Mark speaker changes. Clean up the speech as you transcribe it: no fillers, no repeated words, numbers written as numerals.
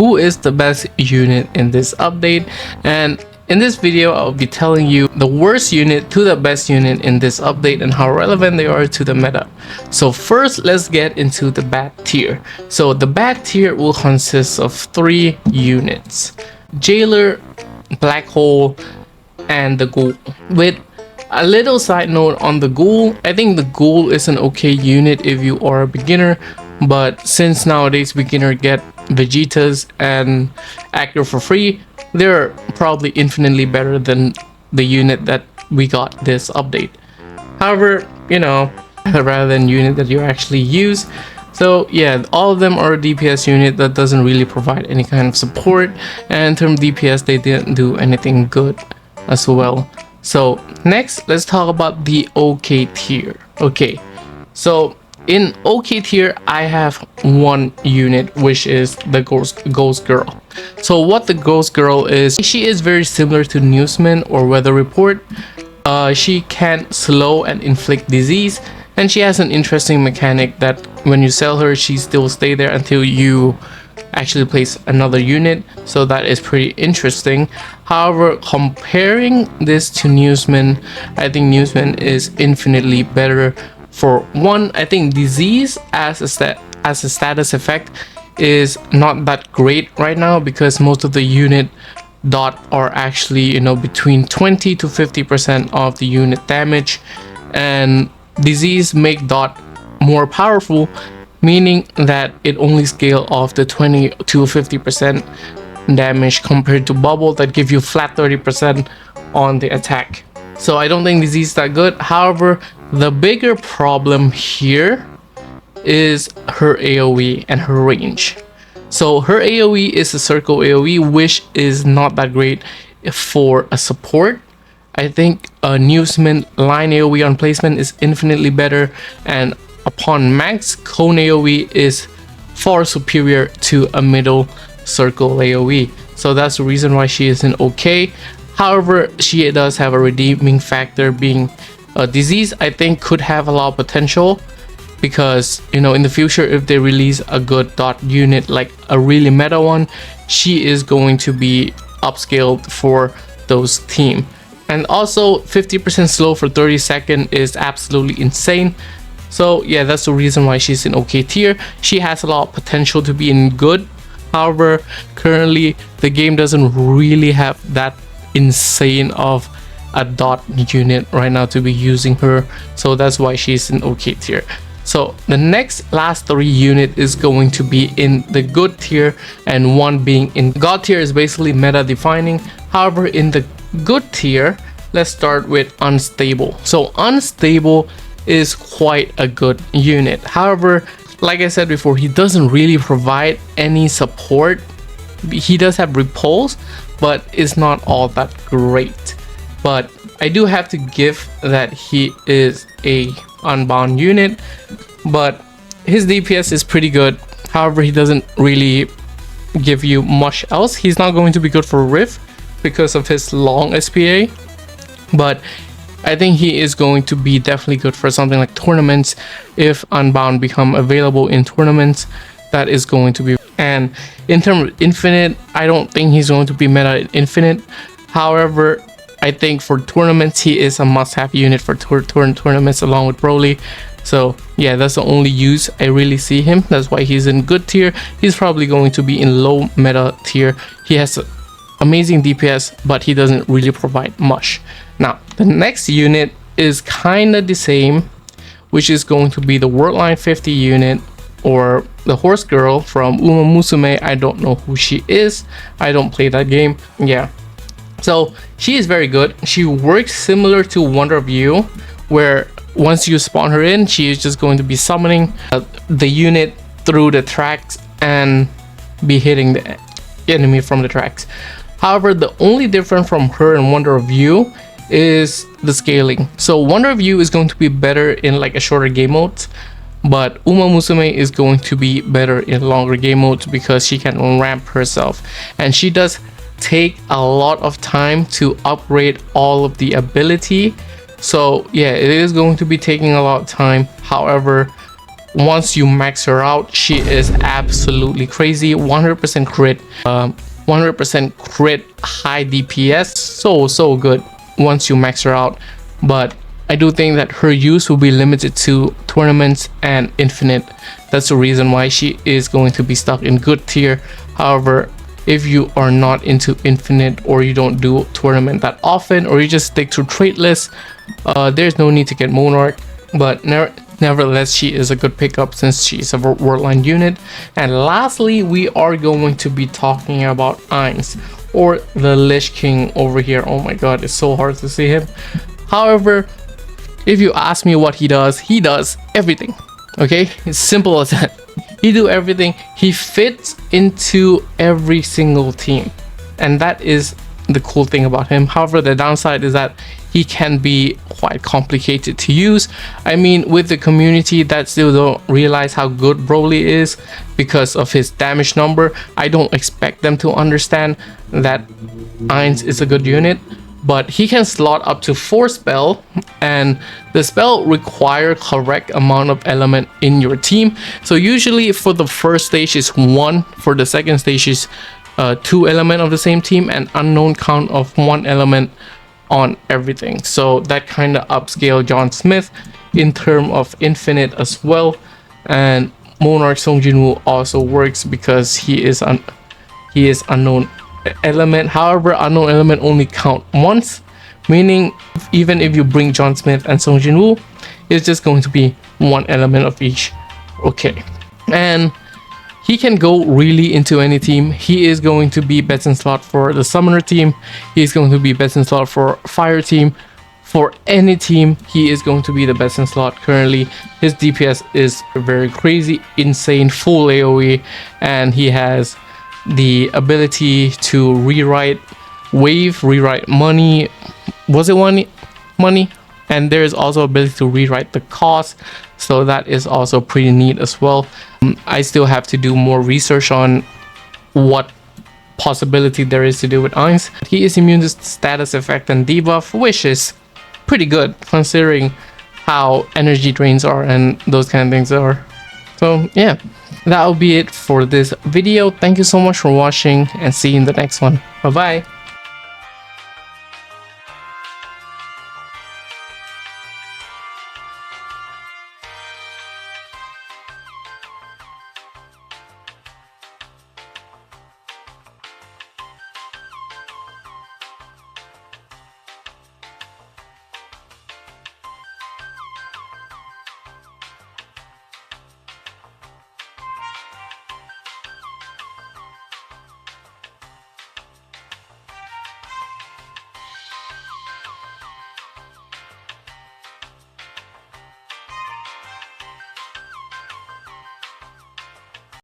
Speaker 1: who is the best unit in this update, and in this video I'll be telling you the worst unit to the best unit in this update and how relevant they are to the meta. So first, let's get into the bad tier. So the bad tier will consist of 3 units: Jailer, Black Hole, and the Ghoul. With a little side note on the Ghoul, I think the Ghoul is an okay unit if you are a beginner, but since nowadays beginner get Vegetas and Actor for free, they're probably infinitely better than the unit that we got this update. However, you know, rather than unit that you actually use. So yeah, all of them are a DPS unit that doesn't really provide any kind of support, and in terms of DPS they didn't do anything good as well. So next, let's talk about the OK tier. Okay, so in OK tier, I have one unit, which is the Ghost Girl. So what the Ghost Girl is, she is very similar to Newsman or Weather Report. She can slow and inflict disease, and she has an interesting mechanic that when you sell her, she still stay there until you actually place another unit. So that is pretty interesting. However, comparing this to Newsman, I think Newsman is infinitely better. For one, I think disease as a status effect is not that great right now, because most of the unit dot are actually, you know, between 20 to 50% of the unit damage, and disease make dot more powerful, meaning that it only scale off the 20 to 50% damage compared to bubble that give you flat 30% on the attack. So I don't think disease is that good. However, the bigger problem here is her AoE and her range. So her AoE is a circle AoE, which is not that great for a support. I think a Newsman line AoE on placement is infinitely better, and upon max, cone AoE is far superior to a middle circle AoE. So that's the reason why she isn't okay. However, she does have a redeeming factor, being a disease. I think could have a lot of potential, because, you know, in the future, if they release a good dot unit, like a really meta one, she is going to be upscaled for those team. And also 50% slow for 30 seconds is absolutely insane. So yeah, that's the reason why she's in OK tier. She has a lot of potential to be in good. However, currently the game doesn't really have that insane of a dot unit right now to be using her, so that's why she's in OK tier. So the last 3 unit is going to be in the good tier, and one being in god tier is basically meta defining. However, in the good tier, let's start with Unstable. So Unstable is quite a good unit. However, like I said before, he doesn't really provide any support. He does have repulse, but it's not all that great. But I do have to give that he is a unbound unit, but his DPS is pretty good. However, he doesn't really give you much else. He's not going to be good for Rift because of his long SPA, but I think he is going to be definitely good for something like tournaments. If unbound become available in tournaments, that is going to be. And in terms of infinite, I don't think he's going to be meta infinite. However, I think for tournaments, he is a must-have unit for tournaments along with Broly. So yeah, that's the only use I really see him. That's why he's in good tier. He's probably going to be in low meta tier. He has amazing DPS, but he doesn't really provide much. Now, the next unit is kind of the same, which is going to be the Worldline 50 unit, or the Horse Girl from Uma Musume. I don't know who she is. I don't play that game. Yeah. So she is very good. She works similar to Wonder of You, where once you spawn her in, she is just going to be summoning the unit through the tracks and be hitting the enemy from the tracks. However, the only difference from her and Wonder of You is the scaling. So Wonder of You is going to be better in like a shorter game mode, but Uma Musume is going to be better in longer game modes because she can ramp herself, and she does take a lot of time to upgrade all of the ability. So yeah, it is going to be taking a lot of time. However, once you max her out, she is absolutely crazy. 100% crit, 100% crit, high DPS, so good once you max her out. But I do think that her use will be limited to tournaments and infinite. That's the reason why she is going to be stuck in good tier. However, if you are not into infinite, or you don't do tournament that often, or you just stick to trait lists, there's no need to get Monarch. But nevertheless, she is a good pickup since she's a worldline unit. And lastly, we are going to be talking about Aint, or the Lich King over here. Oh my god, it's so hard to see him. However, if you ask me what he does everything. Okay, it's simple as that. He do everything. He fits into every single team, and that is the cool thing about him. However, the downside is that he can be quite complicated to use. I mean, with the community that still don't realize how good Broly is because of his damage number, I don't expect them to understand that Aint is a good unit. But he can slot up to 4 spell, and the spell require correct amount of element in your team. So usually for the first stage is 1, for the second stage is 2 element of the same team, and unknown count of 1 element on everything. So that kind of upscale John Smith in term of infinite as well. And Monarch Song Jinwoo also works because he is unknown element. However, unknown element only count once, meaning even if you bring John Smith and Song Jinwoo, it's just going to be 1 element of each. Okay, and he can go really into any team. He is going to be best in slot for the summoner team. He's going to be best in slot for fire team. For any team, he is going to be the best in slot currently. His DPS is very crazy, insane, full AoE, and he has the ability to rewrite wave, rewrite money. Was it money? And there is also ability to rewrite the cost, so that is also pretty neat as well. I still have to do more research on what possibility there is to do with Aint. He is immune to status effect and debuff, which is pretty good considering how energy drains are and those kind of things are. So yeah, that will be it for this video. Thank you so much for watching, and see you in the next one. Bye bye.